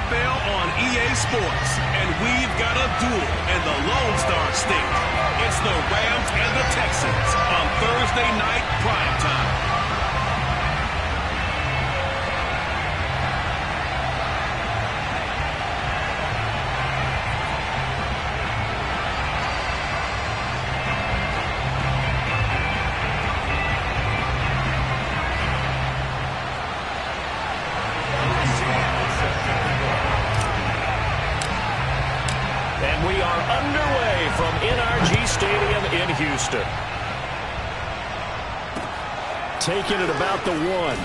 NFL on EA Sports, and we've got a duel in the Lone Star State. It's the Rams and the Texans on Thursday night primetime. We are underway from NRG Stadium in Houston. Taking it about the 1.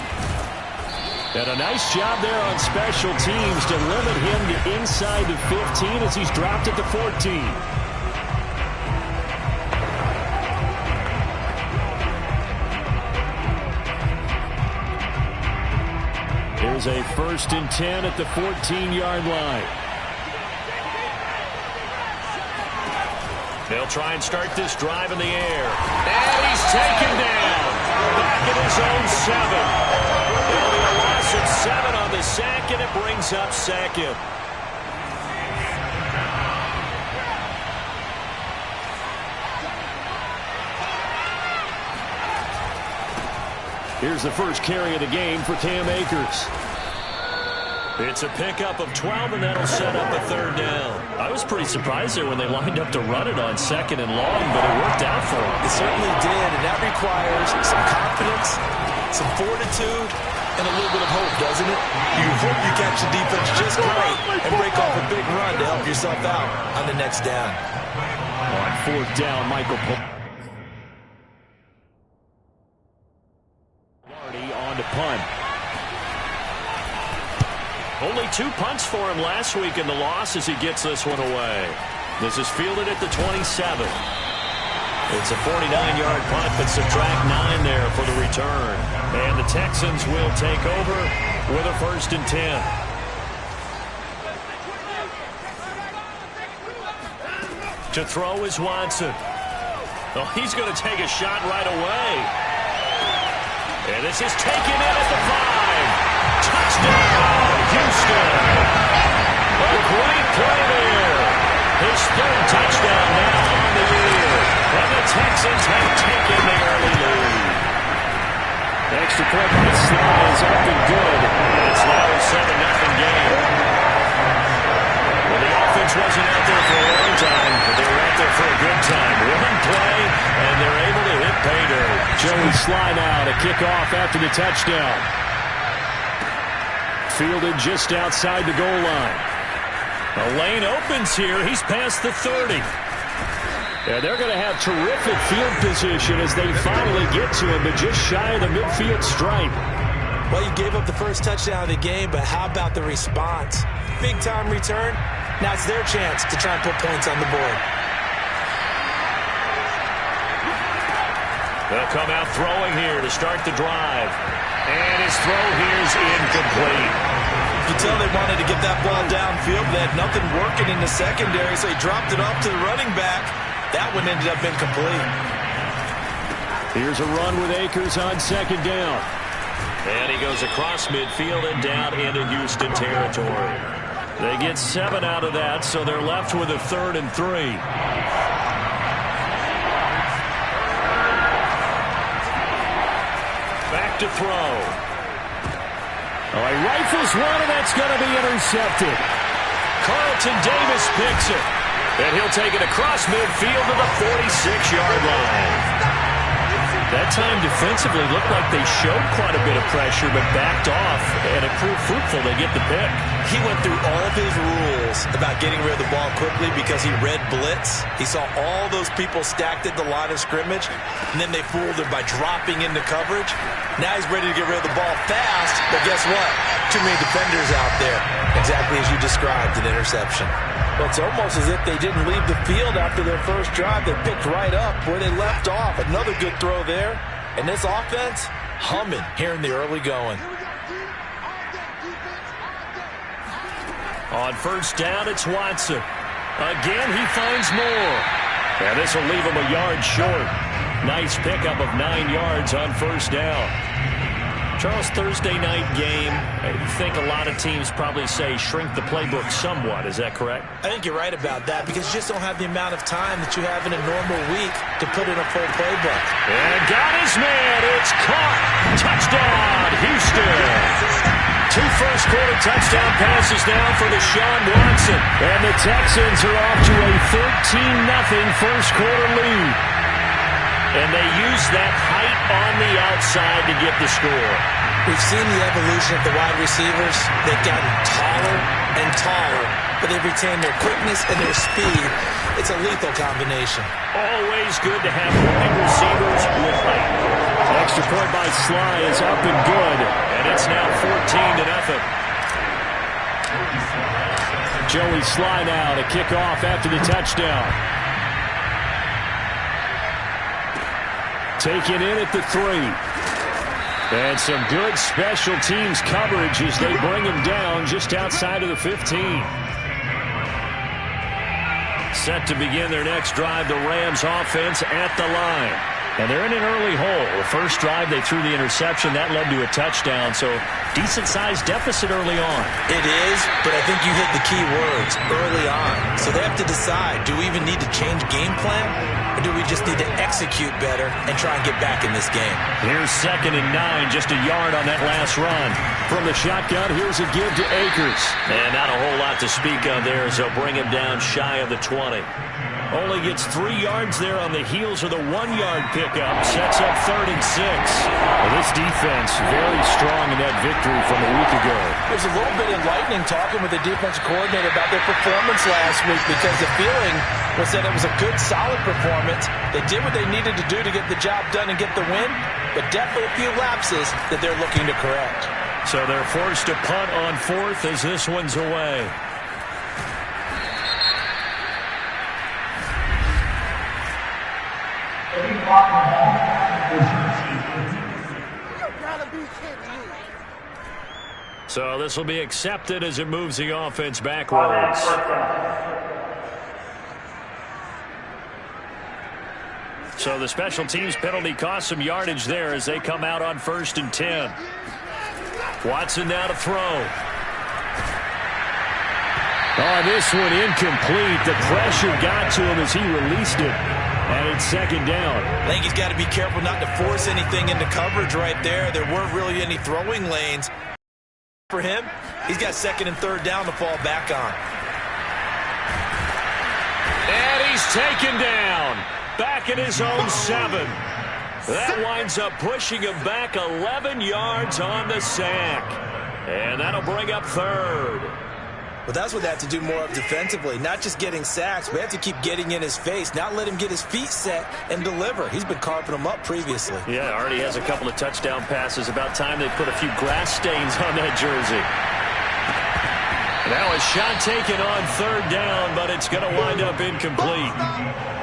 And a nice job there on special teams to limit him to inside the 15 as he's dropped it to 14. Here's a 1st and 10 at the 14-yard line. They'll try and start this drive in the air. And he's taken down. Back at his own 7. It'll be a loss of 7 on the sack, and it brings up 2nd. Here's the first carry of the game for Cam Akers. It's a pickup of 12, and that'll set up a 3rd down. I was pretty surprised there when they lined up to run it on 2nd and long, but it worked out for them. It certainly did, and that requires some confidence, some fortitude, and a little bit of hope, doesn't it? You hope you catch the defense just right and break off a big run to help yourself out on the next down. On 4th down, Michael on to punt. Only 2 punts for him last week in the loss as he gets this one away. This is fielded at the 27. It's a 49-yard punt, but subtract 9 there for the return. And the Texans will take over with a 1st and 10. To throw is Watson. Oh, he's going to take a shot right away. And this is taken in at the 5. Touchdown, Houston. A great play there. His 3rd touchdown now on the year. And the Texans have taken the early lead. Extra point by Sly is up and good. And it's now a 7-0 game. Well, the offense wasn't out there for a long time, but they were out there for a good time. One play, and they're able to hit pay dirt. Joey Sly now to kick off after the touchdown. Fielded just outside the goal line. The lane opens here. He's past the 30. And they're going to have terrific field position as they finally get to him, but just shy of the midfield stripe. Well, you gave up the first touchdown of the game, but how about the response? Big-time return. Now it's their chance to try and put points on the board. They'll come out throwing here to start the drive. And his throw here is incomplete. You can tell they wanted to get that ball downfield. They had nothing working in the secondary, so he dropped it off to the running back. That one ended up incomplete. Here's a run with Akers on 2nd down. And he goes across midfield and down into Houston territory. They get 7 out of that, so they're left with a 3rd and 3. Back to throw. Oh, he rifles one, and that's going to be intercepted. Carlton Davis picks it. And he'll take it across midfield to the 46-yard line. That time defensively looked like they showed quite a bit of pressure, but backed off, and it proved fruitful. They get the pick. He went through all of his rules about getting rid of the ball quickly because he read blitz. He saw all those people stacked at the line of scrimmage, and then they fooled him by dropping into coverage. Now he's ready to get rid of the ball fast, but guess what? Too many defenders out there. Exactly as you described, an interception. Well, it's almost as if they didn't leave the field after their first drive. They picked right up where they left off. Another good throw there. And this offense, humming here in the early going. On 1st down, it's Watson. Again, he finds more. And this will leave him a yard short. Nice pickup of 9 yards on 1st down. Charles, Thursday night game, I think a lot of teams probably say shrink the playbook somewhat. Is that correct? I think you're right about that because you just don't have the amount of time that you have in a normal week to put in a full playbook. And got his man. It's caught. Touchdown, Houston. 2 first-quarter touchdown passes now for Deshaun Watson. And the Texans are off to a 13-0 first-quarter lead. And they use that height on the outside to get the score. We've seen the evolution of the wide receivers. They've gotten taller and taller, but they've retained their quickness and their speed. It's a lethal combination. Always good to have wide receivers with height. Extra point by Sly is up and good, and it's now 14-0. Joey Sly now to kick off after the touchdown. Taken in at the 3. And some good special teams coverage as they bring him down just outside of the 15. Set to begin their next drive, the Rams offense at the line. And they're in an early hole. The first drive, they threw the interception. That led to a touchdown, so decent-sized deficit early on. It is, but I think you hit the key words, early on. So they have to decide, do we even need to change game plan, or do we just need to execute better and try and get back in this game? Here's 2nd and 9, just a yard on that last run. From the shotgun, here's a give to Akers. And not a whole lot to speak of there as they'll bring him down shy of the 20. Only gets 3 yards there on the heels of the 1-yard pickup. Sets up 3rd and 6. Well, this defense very strong in that victory from a week ago. It was a little bit enlightening talking with the defensive coordinator about their performance last week because the feeling was that it was a good, solid performance. They did what they needed to do to get the job done and get the win, but definitely a few lapses that they're looking to correct. So they're forced to punt on 4th as this one's away. So this will be accepted as it moves the offense backwards. So the special teams penalty cost some yardage there as they come out on 1st and 10. Watson now to throw. Oh, this one incomplete. The pressure got to him as he released it. And it's 2nd down. I think he's got to be careful not to force anything into coverage right there. There weren't really any throwing lanes for him. He's got 2nd and 3rd down to fall back on. And he's taken down. Back in his own 7. That winds up pushing him back 11 yards on the sack. And that'll bring up 3rd. Well, that's what they have to do more of defensively. Not just getting sacks. We have to keep getting in his face. Not let him get his feet set and deliver. He's been carving them up previously. Yeah, already has a couple of touchdown passes. About time they put a few grass stains on that jersey. Now a shot taken on 3rd down, but it's going to wind up incomplete.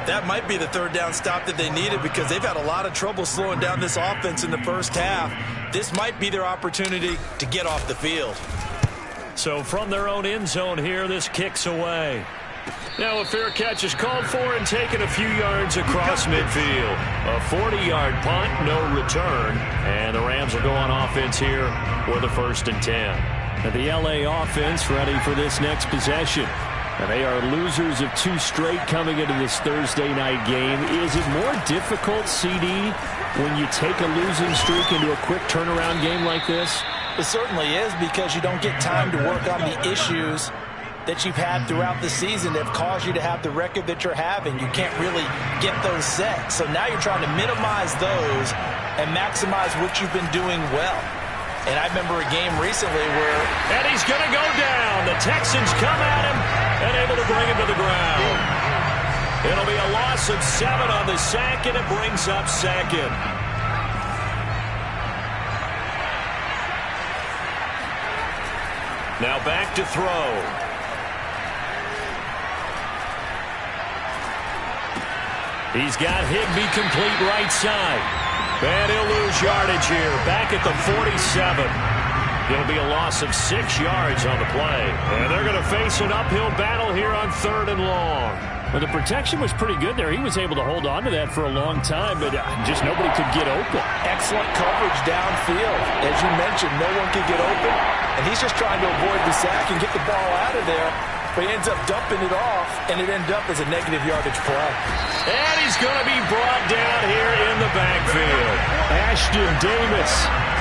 That might be the 3rd down stop that they needed because they've had a lot of trouble slowing down this offense in the first half. This might be their opportunity to get off the field. So from their own end zone here, this kicks away. Now a fair catch is called for and taken a few yards across midfield. A 40-yard punt, no return. And the Rams will go on offense here with a 1st and 10. And the LA offense ready for this next possession. And they are losers of 2 straight coming into this Thursday night game. Is it more difficult, CD, when you take a losing streak into a quick turnaround game like this? It certainly is because you don't get time to work on the issues that you've had throughout the season that have caused you to have the record that you're having. You can't really get those set. So now you're trying to minimize those and maximize what you've been doing well. And I remember a game recently where... And he's going to go down. The Texans come at him and able to bring him to the ground. It'll be a loss of 7 on the sack, and it brings up 2nd. Now back to throw. He's got Higbee complete right side. And he'll lose yardage here. Back at the 47. It'll be a loss of 6 yards on the play. And they're going to face an uphill battle here on 3rd and long. Well, the protection was pretty good there. He was able to hold on to that for a long time, but just nobody could get open. Excellent coverage downfield. As you mentioned, no one could get open, and he's just trying to avoid the sack and get the ball out of there. But he ends up dumping it off, and it ended up as a negative yardage play. And he's going to be brought down here in the backfield. Ashton Davis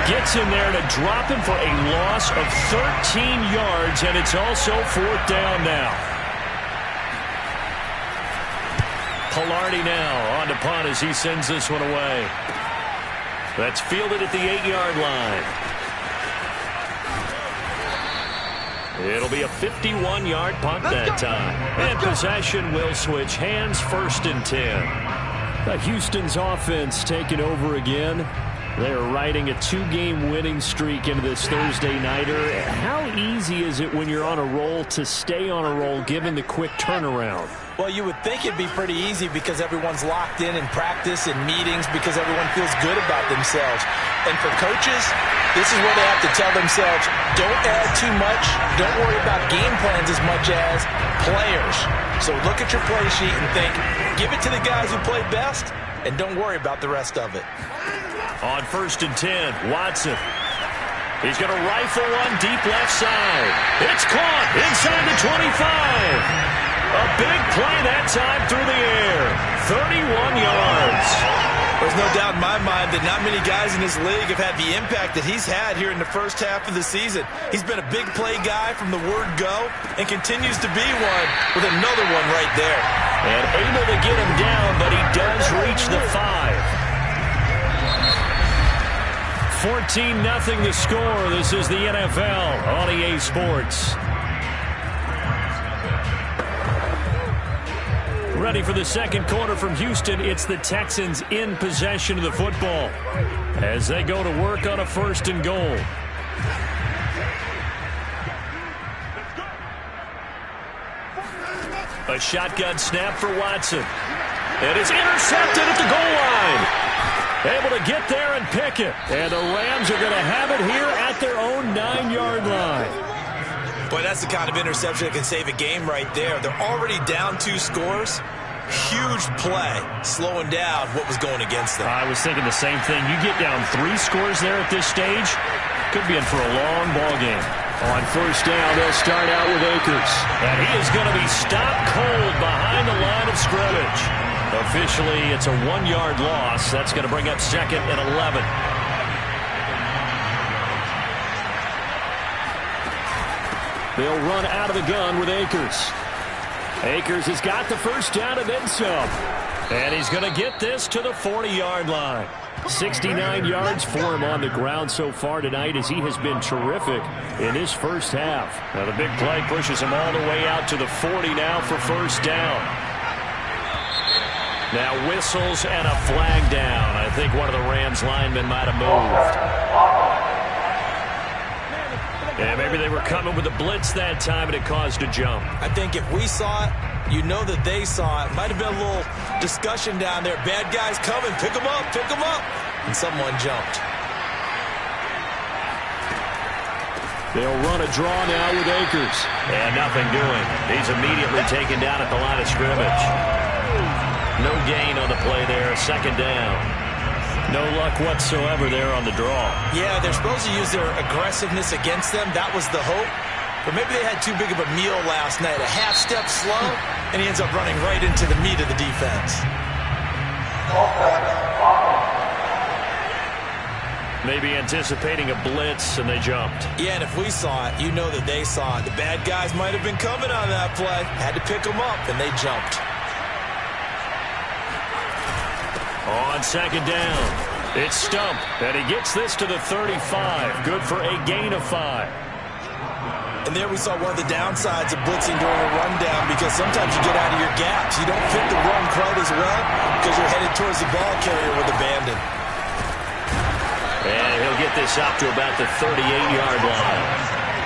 gets in there to drop him for a loss of 13 yards, and it's also 4th down now. Pilardi now on to punt as he sends this one away. That's fielded at the 8-yard line. It'll be a 51-yard punt that time. And possession will switch hands, 1st and 10. Houston's offense taking over again. They're riding a 2-game winning streak into this Thursday nighter. How easy is it when you're on a roll to stay on a roll given the quick turnaround? Well, you would think it'd be pretty easy because everyone's locked in practice and meetings because everyone feels good about themselves. And for coaches, this is where they have to tell themselves, don't add too much, don't worry about game plans as much as players. So look at your play sheet and think, give it to the guys who play best, and don't worry about the rest of it. On 1st and 10, Watson. He's going to rifle one deep left side. It's caught inside the 25. A big play that time through the air. 31 yards. There's no doubt in my mind that not many guys in this league have had the impact that he's had here in the first half of the season. He's been a big play guy from the word go and continues to be one with another one right there. And able to get him down, but he does reach the 5. 14-0 the score. This is the NFL on EA Sports. Ready for the second quarter from Houston. It's the Texans in possession of the football as they go to work on a 1st and goal. A shotgun snap for Watson. And it's intercepted at the goal line. Able to get there and pick it. And the Rams are going to have it here at their own 9-yard line. Boy, that's the kind of interception that can save a game right there. They're already down 2 scores. Huge play, slowing down what was going against them. I was thinking the same thing. You get down 3 scores there at this stage, could be in for a long ball game. On 1st down, they'll start out with Akers. And he is going to be stopped cold behind the line of scrimmage. Officially, it's a 1-yard loss. That's going to bring up 2nd and 11. They'll run out of the gun with Akers. Akers has got the 1st down and then some. And he's going to get this to the 40-yard line. 69 yards for him on the ground so far tonight as he has been terrific in his first half. Now the big play pushes him all the way out to the 40 now for 1st down. Now whistles and a flag down. I think one of the Rams linemen might have moved. Yeah, maybe they were coming with a blitz that time and it caused a jump. I think if we saw it, you know that they saw it. Might have been a little discussion down there. Bad guys coming. Pick them up. Pick them up. And someone jumped. They'll run a draw now with Akers. And nothing doing. He's immediately taken down at the line of scrimmage. No gain on the play there. 2nd down. No luck whatsoever there on the draw. Yeah, they're supposed to use their aggressiveness against them. That was the hope. But maybe they had too big of a meal last night. A half step slow, and he ends up running right into the meat of the defense. Maybe anticipating a blitz, and they jumped. Yeah, and if we saw it, you know that they saw it. The bad guys might have been coming on that play. Had to pick them up, and they jumped. On 2nd down, it's Stump, and he gets this to the 35. Good for a gain of 5. And there we saw one of the downsides of blitzing during a rundown because sometimes you get out of your gaps. You don't fit the run quite as well because you're headed towards the ball carrier with abandon. And he'll get this out to about the 38-yard line.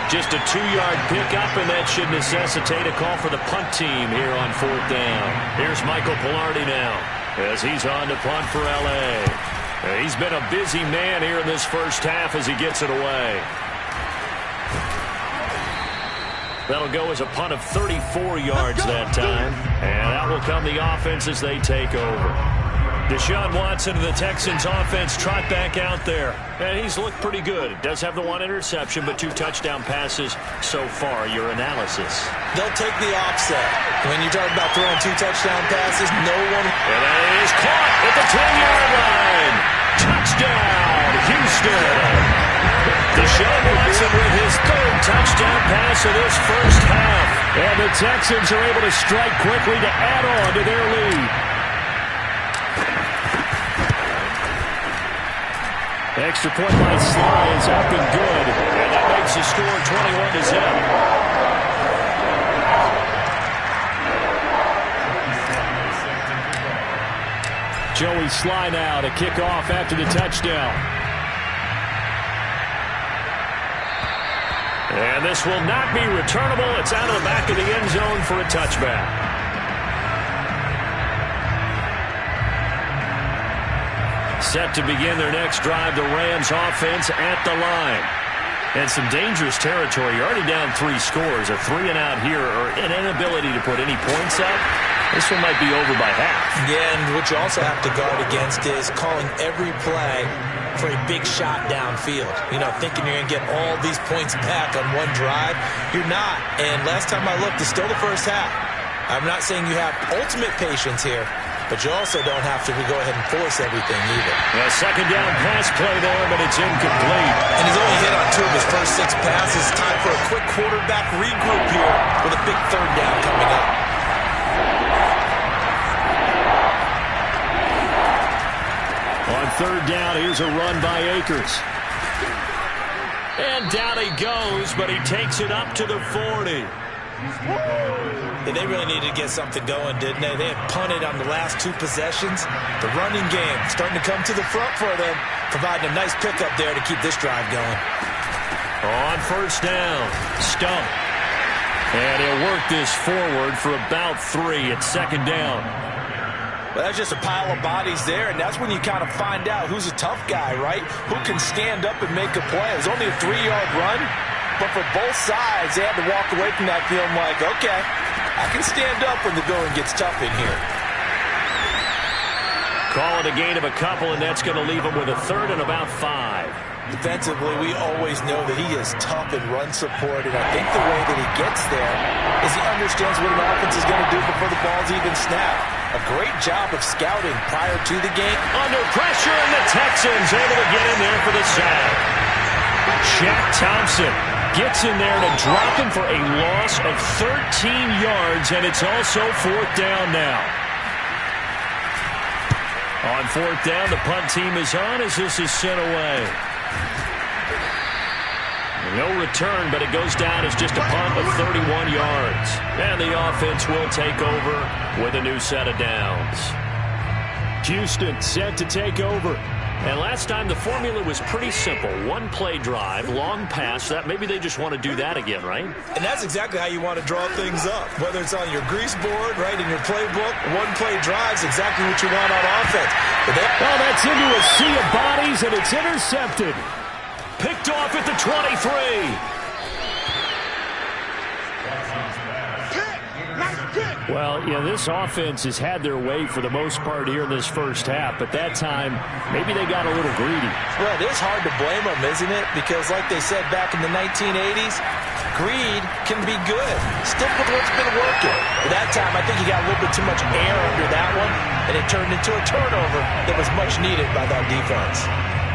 Just a 2-yard pickup, and that should necessitate a call for the punt team here on 4th down. Here's Michael Pilardi now as he's on to punt for L.A. He's been a busy man here in this first half as he gets it away. That'll go as a punt of 34 yards that time. And that will come the offense as they take over. Deshaun Watson of the Texans offense trot back out there. And he's looked pretty good. Does have the 1 interception, but 2 touchdown passes so far. Your analysis. They'll take the offset. When you're talking about throwing 2 touchdown passes, no one... And that is caught at the 10-yard line. Touchdown, Houston. Deshaun Watson with his 3rd touchdown pass of this first half. And the Texans are able to strike quickly to add on to their lead. Extra point by Sly is up and good. And that makes the score 21-0. Joey Sly now to kick off after the touchdown. And this will not be returnable. It's out of the back of the end zone for a touchback. Set to begin their next drive, the Rams offense at the line. And some dangerous territory. You're already down 3 scores. A 3-and-out here or an inability to put any points up. This one might be over by half. Yeah, and what you also have to guard against is calling every play for a big shot downfield. You know, thinking you're going to get all these points back on one drive. You're not. And last time I looked, it's still the first half. I'm not saying you have ultimate patience here, but you also don't have to go ahead and force everything either. A 2nd down pass play there, but it's incomplete. And he's only hit on 2 of his first 6 passes. Time for a quick quarterback regroup here with a big 3rd down coming up. On 3rd down, here's a run by Akers. And down he goes, but he takes it up to the 40. Yeah, they really needed to get something going, didn't they? They had punted on the last 2 possessions. The running game starting to come to the front for them, providing a nice pickup there to keep this drive going. On 1st down, Stump. And he'll work this forward for about 3 at 2nd down. Well, that's just a pile of bodies there, and that's when you kind of find out who's a tough guy, right? Who can stand up and make a play. It was only a 3-yard run, but for both sides, they had to walk away from that feeling like, okay, I can stand up when the going gets tough in here. Call it a gain of a couple, and that's going to leave him with a 3rd and about 5. Defensively, we always know that he is tough in run support, and I think the way that he gets there is he understands what an offense is going to do before the ball's even snapped. A great job of scouting prior to the game. Under pressure, and the Texans able to get in there for the sack. Shaq Thompson gets in there to drop him for a loss of 13 yards, and it's also 4th down now. On 4th down, the punt team is on as this is sent away. No return, but it goes down as just a punt of 31 yards. And the offense will take over with a new set of downs. Houston set to take over. And last time the formula was pretty simple. 1-play drive, long pass. That maybe they just want to do that again, right? And that's exactly how you want to draw things up. Whether it's on your grease board, right, in your playbook, 1-play drive's exactly what you want on offense. Well, that's into a sea of bodies, and it's intercepted. Picked off at the 23. Well, yeah, this offense has had their way for the most part here in this first half, but that time, maybe they got a little greedy. Well, it is hard to blame them, isn't it? Because like they said back in the 1980s, greed can be good. Stick with what's been working. But that time, I think he got a little bit too much air under that one, and it turned into a turnover that was much needed by that defense.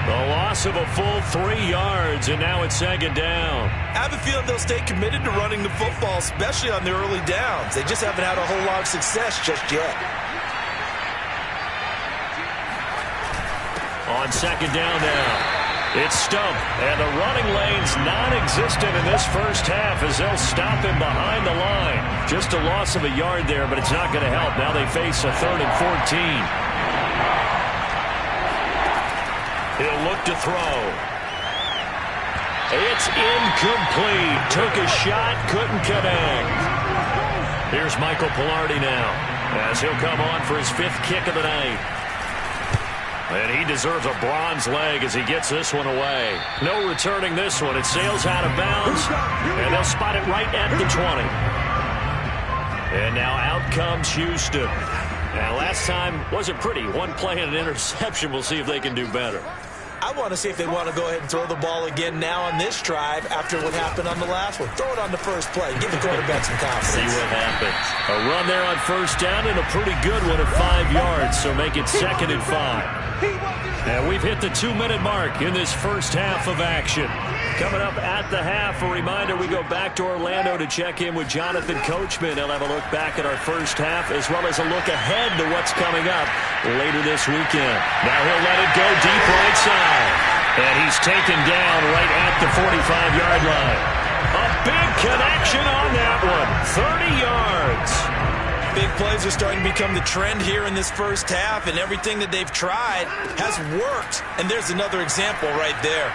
The loss of a full 3 yards, and now it's 2nd down. I have a feeling they'll stay committed to running the football, especially on the early downs. They just haven't had a whole lot of success just yet. On 2nd down now, it's Stump, and the running lane's non-existent in this first half as they'll stop him behind the line. Just a loss of a yard there, but it's not going to help. Now they face a 3rd and 14. He'll look to throw. It's incomplete. Took a shot, couldn't connect. Here's Michael Pilardi now as he'll come on for his 5th kick of the night. And he deserves a bronze leg as he gets this one away. No returning this one. It sails out of bounds, and they'll spot it right at the 20. And now out comes Houston. Now, last time wasn't pretty. One play and an interception. We'll see if they can do better. I want to see if they want to go ahead and throw the ball again now on this drive after what happened on the last one. Throw it on the first play. Give the quarterback some confidence. See what happens. A run there on first down and a pretty good one at 5 yards, so make it 2nd and 5. And we've hit the 2-minute mark in this first half of action. Coming up at the half, a reminder, we go back to Orlando to check in with Jonathan Coachman. He'll have a look back at our first half as well as a look ahead to what's coming up later this weekend. Now he'll let it go deep right side. And he's taken down right at the 45-yard line. A big connection on that one. 30 yards. Big plays are starting to become the trend here in this first half, and everything that they've tried has worked. And there's another example right there.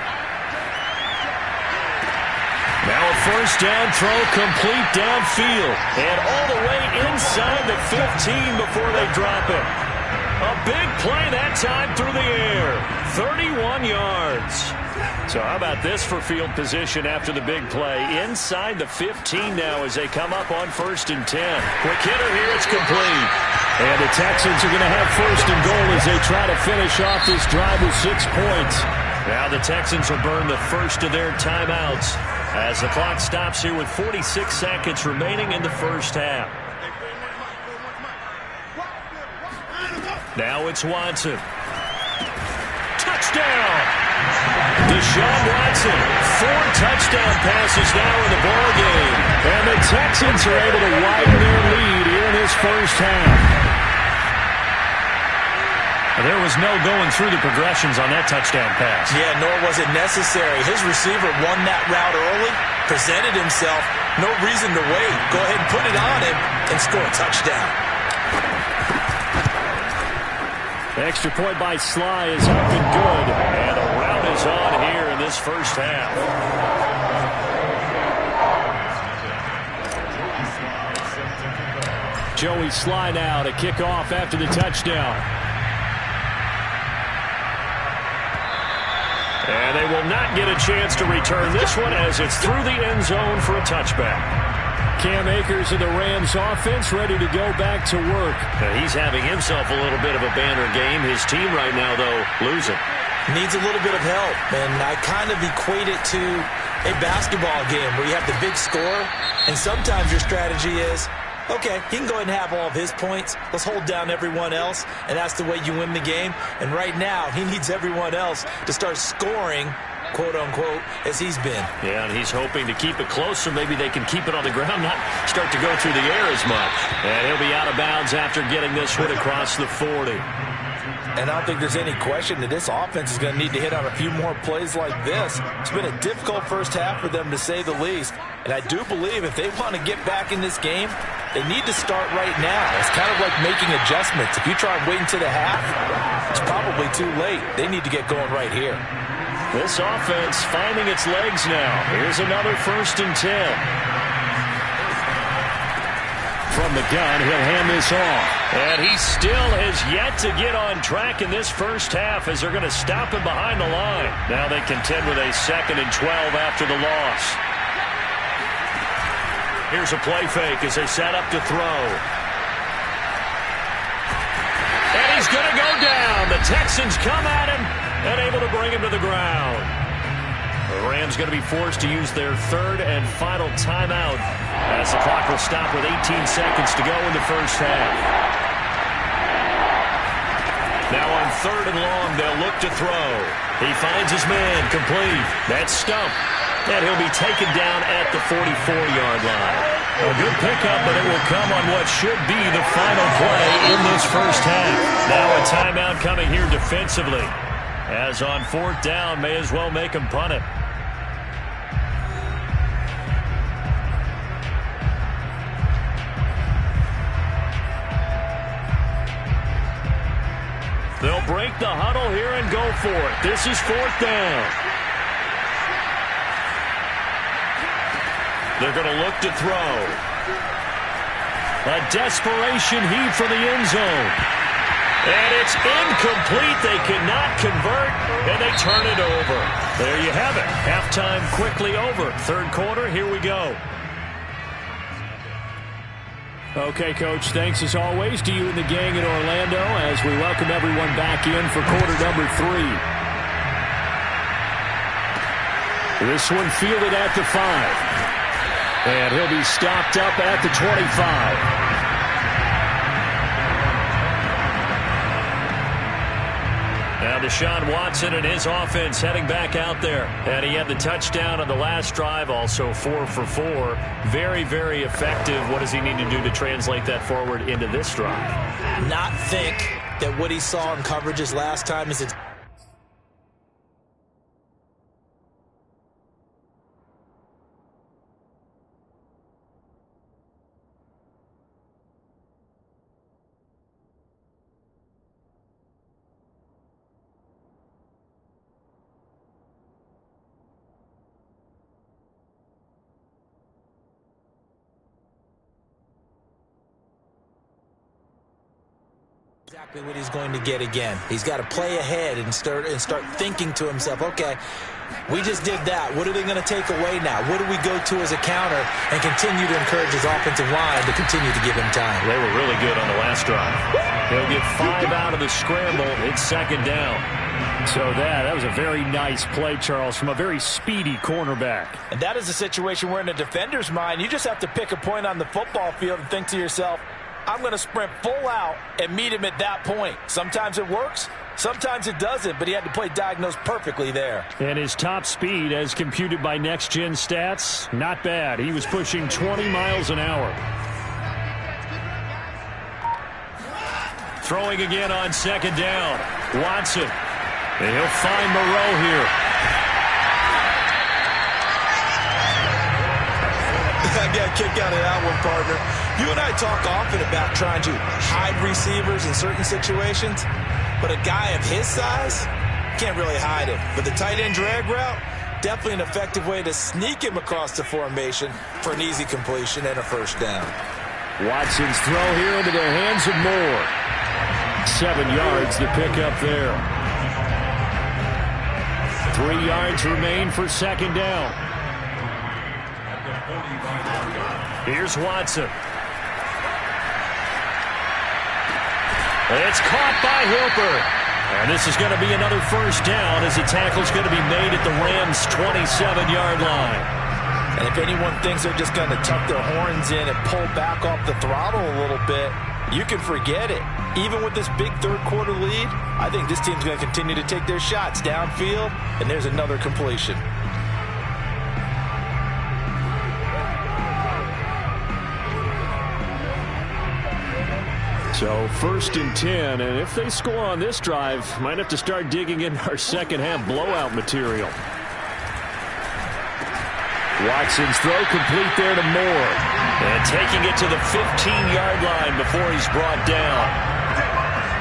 Now a first down throw complete downfield. And all the way inside the 15 before they drop it. A big play that time through the air. 31 yards. So how about this for field position after the big play? Inside the 15 now as they come up on 1st and 10. Quick hitter here, it's complete. And the Texans are going to have 1st and goal as they try to finish off this drive with 6 points. Now the Texans will burn the first of their timeouts as the clock stops here with 46 seconds remaining in the first half. Now it's Watson. Touchdown! Deshaun Watson, 4 touchdown passes now in the ballgame. And the Texans are able to widen their lead here in this first half. There was no going through the progressions on that touchdown pass. Yeah, nor was it necessary. His receiver won that route early, presented himself. No reason to wait. Go ahead and put it on him and score a touchdown. Extra point by Sly is up and good. And the route is on here in this first half. Joey Sly now to kick off after the touchdown. And they will not get a chance to return this one as it's through the end zone for a touchback. Cam Akers of the Rams offense ready to go back to work. He's having himself a little bit of a banner game. His team right now, though, losing. Needs a little bit of help, and I kind of equate it to a basketball game where you have the big score, and sometimes your strategy is, okay, he can go ahead and have all of his points. Let's hold down everyone else, and that's the way you win the game. And right now, he needs everyone else to start scoring, quote-unquote, as he's been. Yeah, and he's hoping to keep it close so maybe they can keep it on the ground, not start to go through the air as much. And he'll be out of bounds after getting this one across the 40. And I don't think there's any question that this offense is going to need to hit on a few more plays like this. It's been a difficult first half for them, to say the least. And I do believe if they want to get back in this game, they need to start right now. It's kind of like making adjustments. If you try and wait until the half, it's probably too late. They need to get going right here. This offense finding its legs now. Here's another 1st and 10. From the gun, he'll hand this off. And he still has yet to get on track in this first half as they're going to stop him behind the line. Now they contend with a 2nd and 12 after the loss. Here's a play fake as they set up to throw. And he's going to go down. The Texans come at him and able to bring him to the ground. The Rams going to be forced to use their 3rd and final timeout as the clock will stop with 18 seconds to go in the first half. Now on 3rd and long, they'll look to throw. He finds his man, complete. That's stumped. And he'll be taken down at the 44-yard line. A good pickup, but it will come on what should be the final play in this first half. Now a timeout coming here defensively. As on 4th down, may as well make him punt it. They'll break the huddle here and go for it. This is 4th down. They're going to look to throw. A desperation heave for the end zone. And it's incomplete. They cannot convert, and they turn it over. There you have it. Halftime quickly over. Third quarter, here we go. Okay, Coach, thanks as always to you and the gang in Orlando as we welcome everyone back in for quarter number 3. This one fielded at the 5. And he'll be stopped up at the 25. Now Deshaun Watson and his offense heading back out there. And he had the touchdown on the last drive, also 4 for 4. Very, very effective. What does he need to do to translate that forward into this drive? Not think that what he saw in coverages last time is exactly what he's going to get again. He's got to play ahead and start thinking to himself, okay, we just did that. What are they going to take away now? What do we go to as a counter? And continue to encourage his offensive line to continue to give him time. They were really good on the last drive. He'll get 5 out of the scramble. It's second down. So that was a very nice play, Charles, from a very speedy cornerback. And that is a situation where in a defender's mind, you just have to pick a point on the football field and think to yourself, I'm going to sprint full out and meet him at that point. Sometimes it works, sometimes it doesn't, but he had to play diagnosed perfectly there. And his top speed, as computed by Next Gen Stats, not bad. He was pushing 20 miles an hour. Throwing again on second down. Watson. And he'll find Moreau here. I got a kick out of that one, partner. You and I talk often about trying to hide receivers in certain situations, but a guy of his size can't really hide him. But the tight end drag route, definitely an effective way to sneak him across the formation for an easy completion and a first down. Watson's throw here into the hands of Moore. 7 yards to pick up there. 3 yards remain for second down. Here's Watson. It's caught by Hooper. And this is going to be another first down as the tackle's going to be made at the Rams' 27-yard line. And if anyone thinks they're just going to tuck their horns in and pull back off the throttle a little bit, you can forget it. Even with this big third-quarter lead, I think this team's going to continue to take their shots downfield, and there's another completion. So first and 10, and if they score on this drive, might have to start digging in our second half blowout material. Watson's throw complete there to Moore. And taking it to the 15-yard line before he's brought down.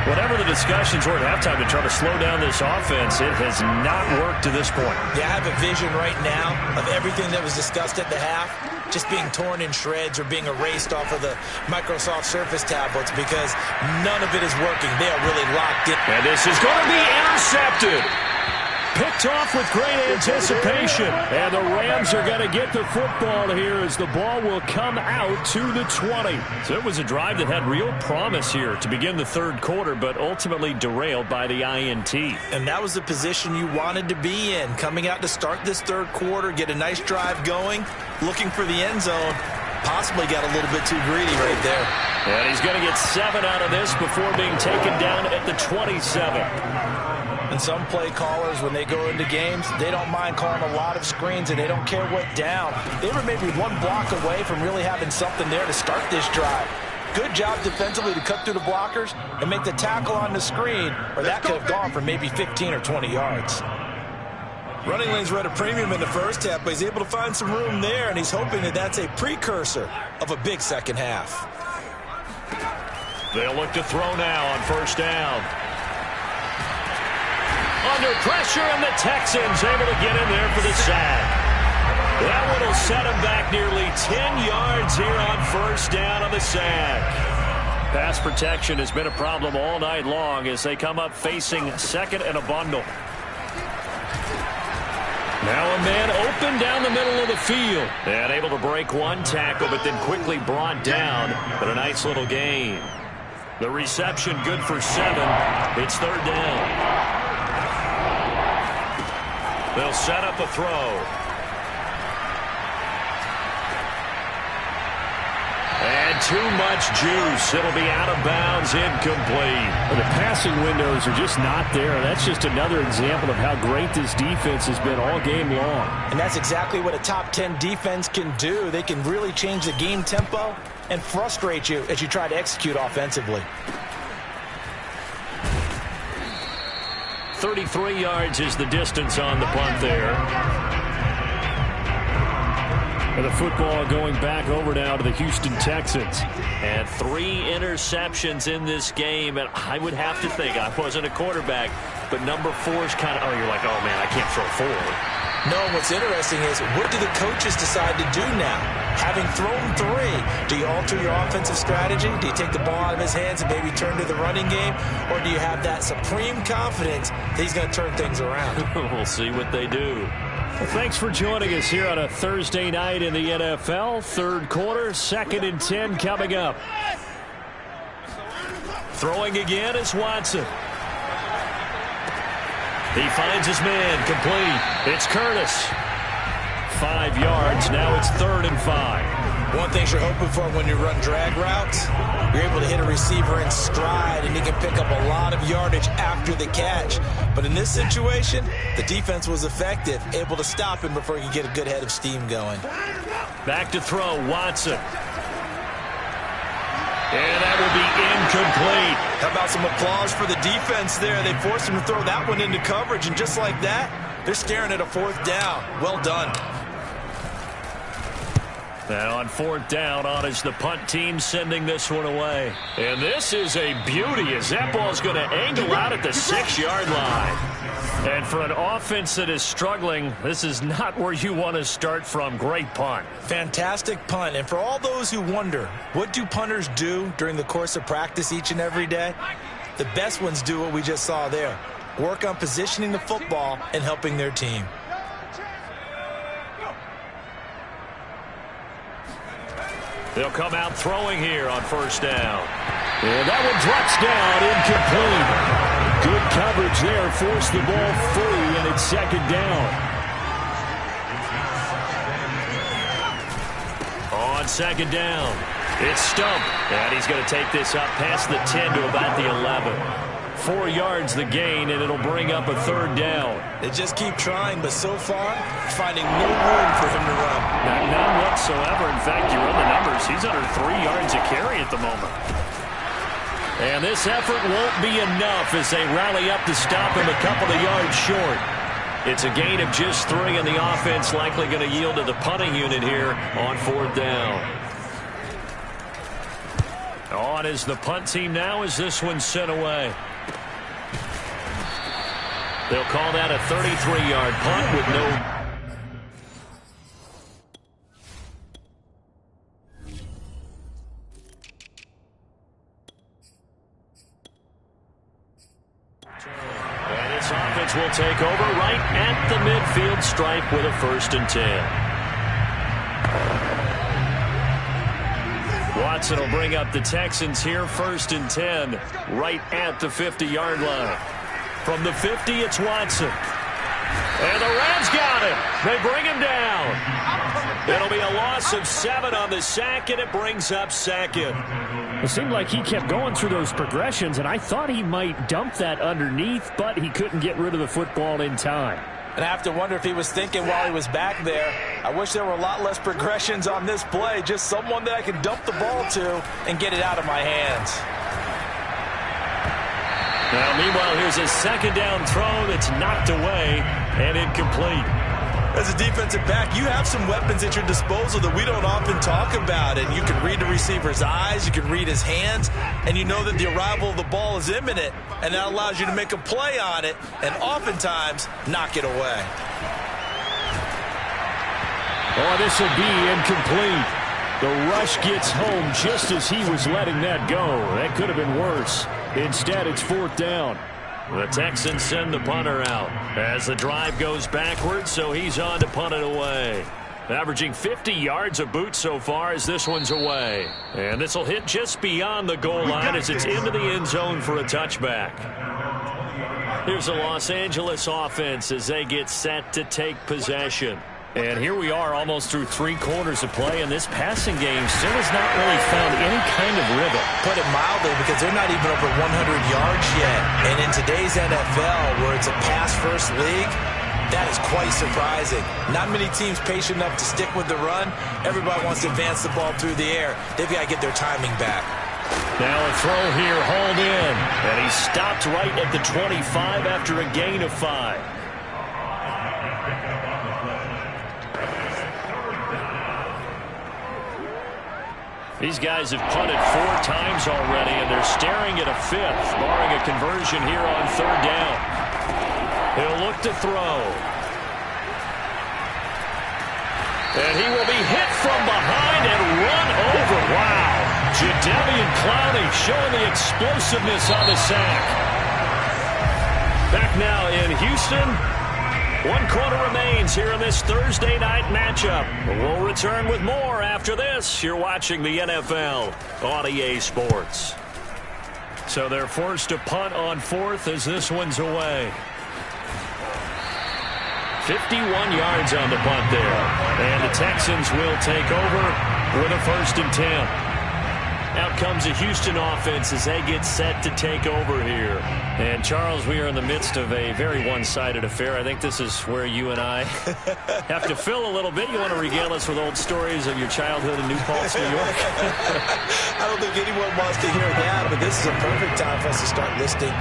Whatever the discussions were at halftime to try to slow down this offense, it has not worked to this point. Yeah, I have a vision right now of everything that was discussed at the half just being torn in shreds or being erased off of the Microsoft Surface tablets because none of it is working. They are really locked in. And this is going to be intercepted. Picked off with great anticipation. And the Rams are going to get the football here as the ball will come out to the 20. So it was a drive that had real promise here to begin the third quarter, but ultimately derailed by the INT. And that was the position you wanted to be in. Coming out to start this third quarter, get a nice drive going, looking for the end zone. Possibly got a little bit too greedy right there. And he's going to get 7 out of this before being taken down at the 27. And some play callers, when they go into games, they don't mind calling a lot of screens, and they don't care what down. They were maybe one block away from really having something there to start this drive. Good job defensively to cut through the blockers and make the tackle on the screen, or that could have gone for maybe 15 or 20 yards. Running lanes were at a premium in the first half, but he's able to find some room there, and he's hoping that that's a precursor of a big second half. They'll look to throw now on first down. Under pressure, and the Texans able to get in there for the sack. That one will set him back nearly 10 yards here on first down on the sack. Pass protection has been a problem all night long as they come up facing second and a bundle. Now a man open down the middle of the field. And able to break one tackle, but then quickly brought down. But a nice little gain. The reception good for 7. It's third down. They'll set up a throw. And too much juice. It'll be out of bounds, incomplete. Well, the passing windows are just not there. That's just another example of how great this defense has been all game long. And that's exactly what a top 10 defense can do. They can really change the game tempo and frustrate you as you try to execute offensively. 33 yards is the distance on the punt there. And the football going back over now to the Houston Texans. And 3 interceptions in this game. And I would have to think, I wasn't a quarterback, but number 4 is kind of, you're like, oh, man, I can't throw 4. No, what's interesting is, what do the coaches decide to do now? Having thrown 3, do you alter your offensive strategy? Do you take the ball out of his hands and maybe turn to the running game? Or do you have that supreme confidence that he's going to turn things around? We'll see what they do. Well, thanks for joining us here on a Thursday night in the NFL. Third quarter, 2nd and 10 coming up. Throwing again is Watson. He finds his man, complete. It's Curtis. 5 yards, now it's 3rd and 5. One thing you're hoping for when you run drag routes, you're able to hit a receiver in stride, and he can pick up a lot of yardage after the catch. But in this situation, the defense was effective, able to stop him before he could get a good head of steam going. Back to throw, Watson. And that will be incomplete. How about some applause for the defense there? They forced him to throw that one into coverage, and just like that, they're staring at a 4th down. Well done. Now on 4th down, on is the punt team sending this one away. And this is a beauty as that ball's going to angle out at the 6-yard line. And for an offense that is struggling, this is not where you want to start from. Great punt. Fantastic punt. And for all those who wonder, what do punters do during the course of practice each and every day? The best ones do what we just saw there. Work on positioning the football and helping their team. They'll come out throwing here on 1st down. And that one drops down, incomplete. Good coverage there, forced the ball free, and it's 2nd down. On 2nd down, it's Stump. And he's going to take this up past the 10 to about the 11. 4 yards the gain, and it'll bring up a 3rd down. They just keep trying, but so far, finding no room for him to run. None whatsoever. In fact, you run the numbers. He's under 3 yards a carry at the moment. And this effort won't be enough as they rally up to stop him a couple of yards short. It's a gain of just 3, and the offense likely going to yield to the punting unit here on 4th down. On is the punt team now as this one's sent away. They'll call that a 33-yard punt with no... And this offense will take over right at the midfield stripe with a 1st and 10. Watson will bring up the Texans here, 1st and 10, right at the 50-yard line. From the 50, it's Watson. And the Rams got him. They bring him down. It'll be a loss of 7 on the sack, and it brings up 2nd. It seemed like he kept going through those progressions, and I thought he might dump that underneath, but he couldn't get rid of the football in time. And I have to wonder if he was thinking while he was back there, I wish there were a lot less progressions on this play, just someone that I can dump the ball to and get it out of my hands. Now, meanwhile, here's a 2nd down throw that's knocked away and incomplete. As a defensive back, you have some weapons at your disposal that we don't often talk about. And you can read the receiver's eyes, you can read his hands, and you know that the arrival of the ball is imminent. And that allows you to make a play on it and oftentimes knock it away. Oh, this will be incomplete. The rush gets home just as he was letting that go. That could have been worse. Instead, it's 4th down. The Texans send the punter out as the drive goes backwards, so he's on to punt it away. Averaging 50 yards a boot so far as this one's away. And this will hit just beyond the goal line as it's into the end zone for a touchback. Here's the Los Angeles offense as they get set to take possession. And here we are almost through 3 quarters of play, and this passing game still has not really found any kind of rhythm. Put it mildly, because they're not even over 100 yards yet. And in today's NFL, where it's a pass-first league, that is quite surprising. Not many teams patient enough to stick with the run. Everybody wants to advance the ball through the air. They've got to get their timing back. Now a throw here, hauled in. And he stopped right at the 25 after a gain of 5. These guys have punted 4 times already, and they're staring at a 5th, barring a conversion here on 3rd down. He'll look to throw. And he will be hit from behind and run over. Wow. Jadeveon Clowney showing the explosiveness on the sack. Back now in Houston. 1 quarter remains here in this Thursday night matchup. We'll return with more after this. You're watching the NFL on EA Sports. So they're forced to punt on 4th as this one's away. 51 yards on the punt there. And the Texans will take over with a 1st and 10. Out comes the Houston offense as they get set to take over here. And, Charles, we are in the midst of a very one-sided affair. I think this is where you and I have to fill a little bit. You want to regale us with old stories of your childhood in New Paltz, New York? I don't think anyone wants to hear that, but this is a perfect time for us to start listing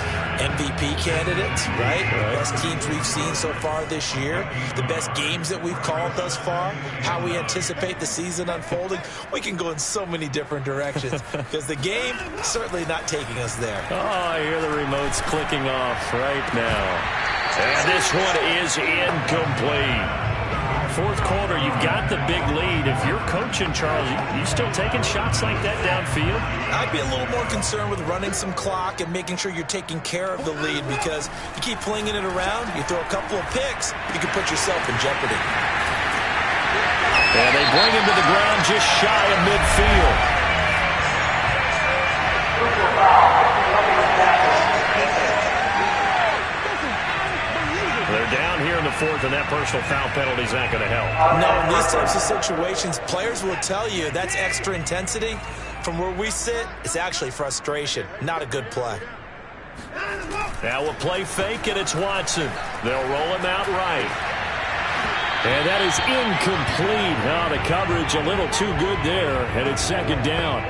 MVP candidates, right? The best teams we've seen so far this year, the best games that we've called thus far, how we anticipate the season unfolding. We can go in so many different directions because the game certainly not taking us there. Oh, I hear the remotes clicking off right now. And this one is incomplete. 4th quarter, you've got the big lead. If you're coaching, Charles, you still taking shots like that downfield? I'd be a little more concerned with running some clock and making sure you're taking care of the lead, because you keep flinging it around, you throw a couple of picks, you can put yourself in jeopardy. And they bring him to the ground just shy of midfield. They're down here in the 4th, and that personal foul penalty is not going to help. No, in these types of situations, players will tell you that's extra intensity. From where we sit, it's actually frustration. Not a good play. Now a play fake, and it's Watson. They'll roll him out right. And that is incomplete. Now the coverage a little too good there, and it's 2nd down.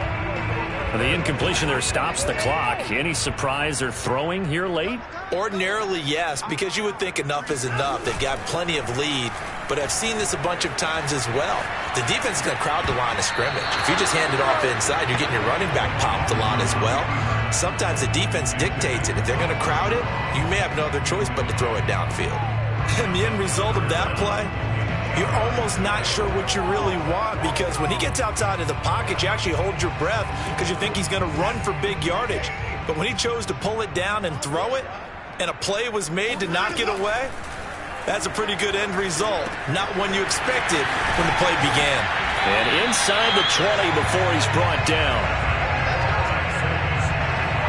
The incompletion there stops the clock. Any surprise they're throwing here late? Ordinarily, yes, because you would think enough is enough. They've got plenty of lead, but I've seen this a bunch of times as well. The defense is going to crowd the line of scrimmage. If you just hand it off inside, you're getting your running back popped a lot as well. Sometimes the defense dictates it. If they're going to crowd it, you may have no other choice but to throw it downfield. And the end result of that play, you're almost not sure what you really want, because when he gets outside of the pocket, you actually hold your breath because you think he's going to run for big yardage. But when he chose to pull it down and throw it, and a play was made to knock it away, that's a pretty good end result. Not one you expected when the play began. And inside the 20 before he's brought down.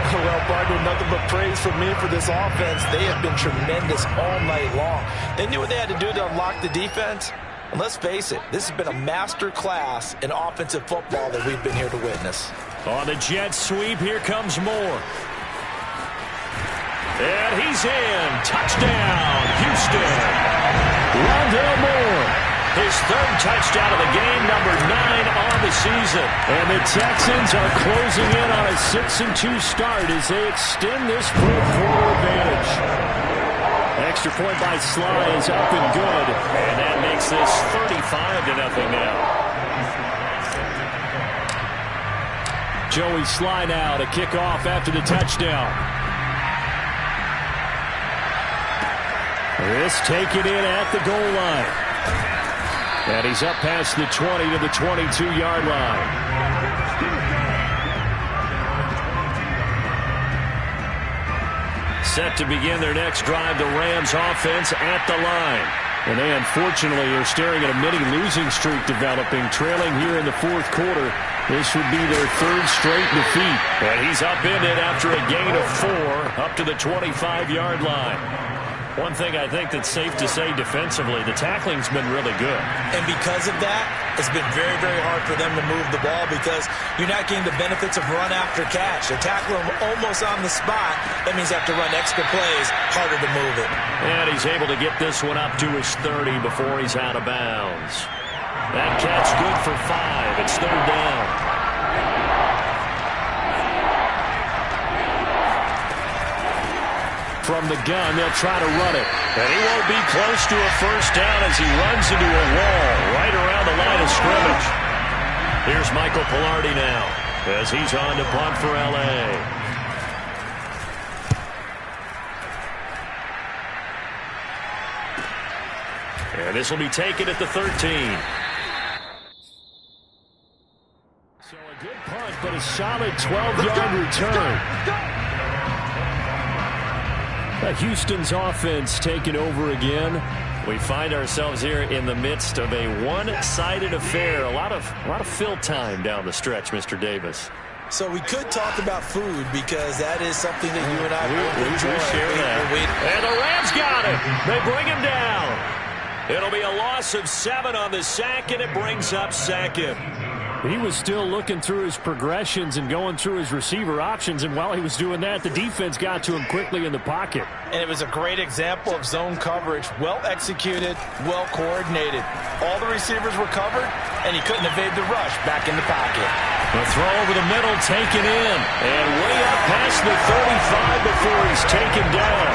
Well, partner, nothing but praise from me for this offense. They have been tremendous all night long. They knew what they had to do to unlock the defense. And let's face it, this has been a master class in offensive football that we've been here to witness. On the jet sweep, here comes Moore. And he's in. Touchdown, Houston. Rondale Moore. His 3rd touchdown of the game, number 9 on the season. And the Texans are closing in on a 6-2 start as they extend this 4th quarter advantage. Extra point by Sly is up and good. And that makes this 35-0 now. Joey Sly now to kick off after the touchdown. This taken in at the goal line. And he's up past the 20 to the 22-yard line. Set to begin their next drive, the Rams offense at the line. And they unfortunately are staring at a mini losing streak developing, trailing here in the fourth quarter. This would be their third straight defeat. And he's upended after a gain of 4 up to the 25-yard line. One thing I think that's safe to say defensively, the tackling's been really good. And because of that, it's been very, very hard for them to move the ball because you're not getting the benefits of run after catch. They tackle them almost on the spot. That means they have to run extra plays, harder to move it. And he's able to get this one up to his 30 before he's out of bounds. That catch good for 5. It's third down. From the gun, they'll try to run it. And he won't be close to a first down as he runs into a wall right around the line of scrimmage. Here's Michael Pilardi now as he's on to punt for L.A. And this will be taken at the 13. So a good punt, but a solid 12-yard return. Houston's offense taking over again. We find ourselves here in the midst of a one-sided affair. A lot of fill time down the stretch, Mr. Davis. So we could talk about food because that is something that you and I we share that. And the Rams got it. They bring him down. It'll be a loss of 7 on the sack, and it brings up second. He was still looking through his progressions and going through his receiver options, and while he was doing that, the defense got to him quickly in the pocket. And it was a great example of zone coverage, well executed, well coordinated. All the receivers were covered, and he couldn't evade the rush back in the pocket. The throw over the middle taken in, and way up past the 35 before he's taken down.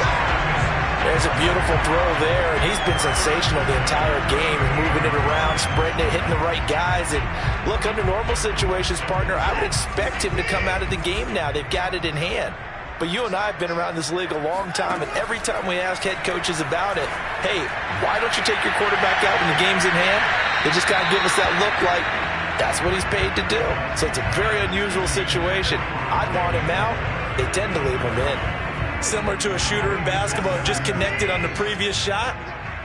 There's a beautiful throw there, and he's been sensational the entire game, moving it around, spreading it, hitting the right guys. And look, under normal situations, partner, I would expect him to come out of the game now. They've got it in hand. But you and I have been around this league a long time, and every time we ask head coaches about it, hey, why don't you take your quarterback out when the game's in hand? They just got to give us that look like that's what he's paid to do. So it's a very unusual situation. I'd want him out. They tend to leave him in. Similar to a shooter in basketball, just connected on the previous shot.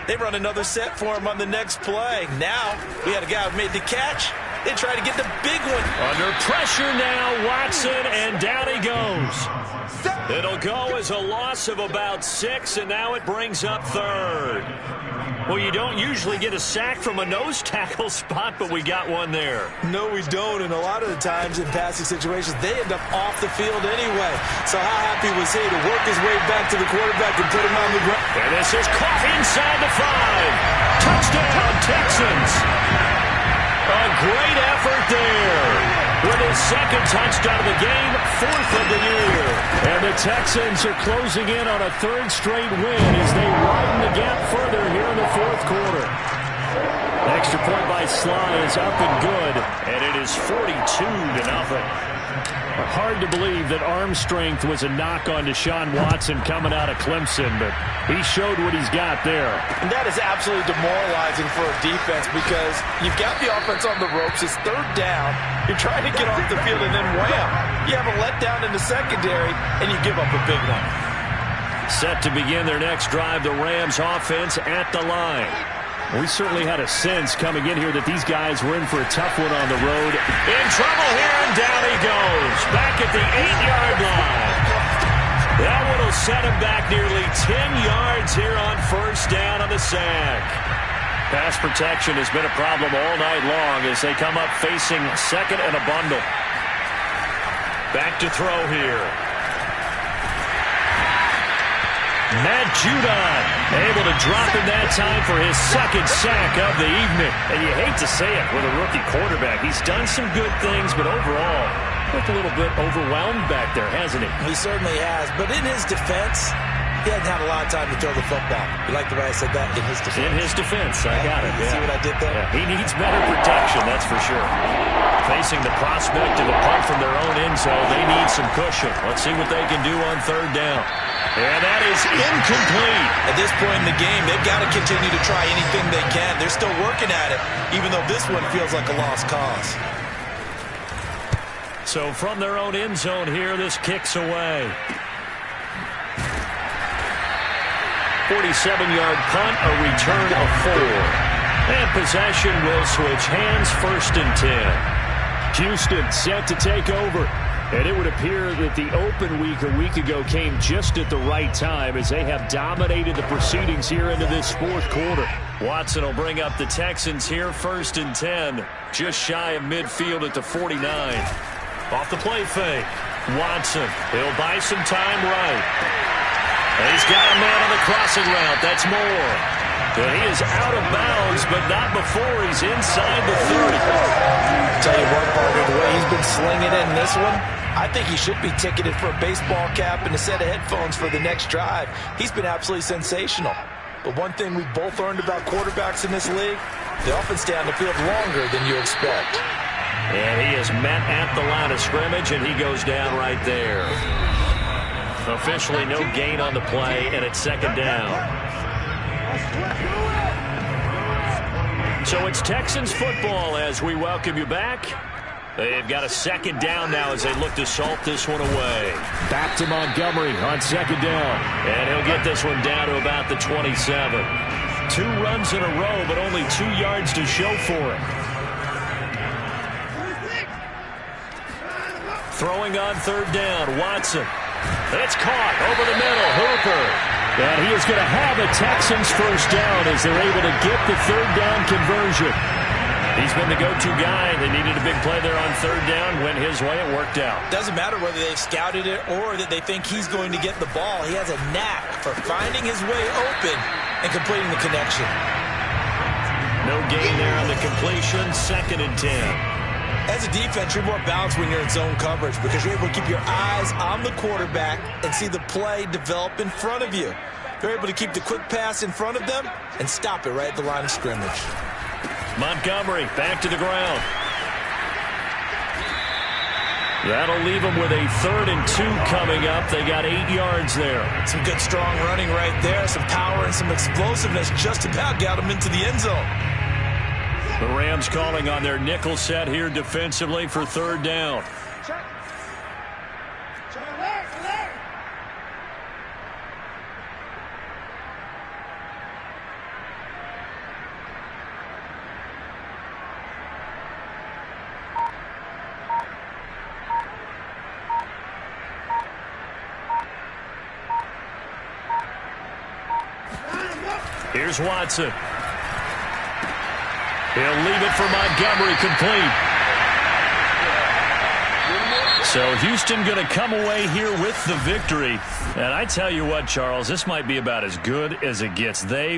They run another set for him on the next play. Now, we had a guy who made the catch. They try to get the big one. Under pressure now, Watson, and down he goes. It'll go as a loss of about 6, and now it brings up third. Well, you don't usually get a sack from a nose tackle spot, but we got one there. No, we don't, and a lot of the times in passing situations, they end up off the field anyway. So how happy was he to work his way back to the quarterback and put him on the ground? And this is caught inside the 5. Touchdown, Texans. A great effort there. With his second touchdown of the game, 4th of the year. And the Texans are closing in on a third straight win as they widen the gap further here in the fourth quarter. Extra point by Sly is up and good, and it is 42-0. Hard to believe that arm strength was a knock on Deshaun Watson coming out of Clemson, but he showed what he's got there. And that is absolutely demoralizing for a defense because you've got the offense on the ropes. It's third down. You're trying to get off the field, and then wham, you have a letdown in the secondary, and you give up a big one. Set to begin their next drive, the Rams offense at the line. We certainly had a sense coming in here that these guys were in for a tough one on the road. In trouble here, and down he goes. Back at the 8-yard line. That one will set him back nearly 10 yards here on first down on the sack. Pass protection has been a problem all night long as they come up facing second and a bundle. Back to throw here. Matt Judon able to drop in that time for his second sack of the evening. And you hate to say it with a rookie quarterback. He's done some good things, but overall, looked a little bit overwhelmed back there, hasn't he? He certainly has. But in his defense, he hasn't had a lot of time to throw the football. You like the way I said that? In his defense. In his defense. I got it. See what I did there? Yeah, he needs better protection, that's for sure. Facing the prospect of a punt from their own end zone, they need some cushion. Let's see what they can do on third down. And that is incomplete. At this point in the game, they've got to continue to try anything they can. They're still working at it, even though this one feels like a lost cause. So from their own end zone here, this kicks away. 47-yard punt, a return of 4. And possession will switch hands, 1st and 10. Houston set to take over. And it would appear that the open week a week ago came just at the right time as they have dominated the proceedings here into this 4th quarter. Watson will bring up the Texans here, 1st and 10. Just shy of midfield at the 49. Off the play fake. Watson, he'll buy some time right. And he's got a man on the crossing route. That's Moore. And he is out of bounds, but not before he's inside the 30. Tell you what, Parker, the way he's been slinging in this one, I think he should be ticketed for a baseball cap and a set of headphones for the next drive. He's been absolutely sensational. But one thing we both learned about quarterbacks in this league, they often stay on the field longer than you expect. And he is met at the line of scrimmage, and he goes down right there. Officially no gain on the play, and it's 2nd down. So it's Texans football as we welcome you back. They've got a 2nd down now as they look to salt this one away. Back to Montgomery on 2nd down. And he'll get this one down to about the 27. 2 runs in a row, but only 2 yards to show for it. Throwing on 3rd down, Watson. It's caught over the middle, Hooper. And he is going to have a Texans 1st down as they're able to get the 3rd down conversion. He's been the go-to guy. They needed a big play there on 3rd down. Went his way. It worked out. Doesn't matter whether they've scouted it or that they think he's going to get the ball. He has a knack for finding his way open and completing the connection. No gain there on the completion. 2nd and 10. As a defense, you're more balanced when you're in zone coverage because you're able to keep your eyes on the quarterback and see the play develop in front of you. They're able to keep the quick pass in front of them and stop it right at the line of scrimmage. Montgomery back to the ground. That'll leave them with a 3rd and 2 coming up. They got 8 yards there. Some good strong running right there. Some power and some explosiveness just about got them into the end zone. The Rams calling on their nickel set here defensively for 3rd down. Here's Watson. He'll leave it for Montgomery, complete. So Houston going to come away here with the victory. And I tell you what, Charles, this might be about as good as it gets. They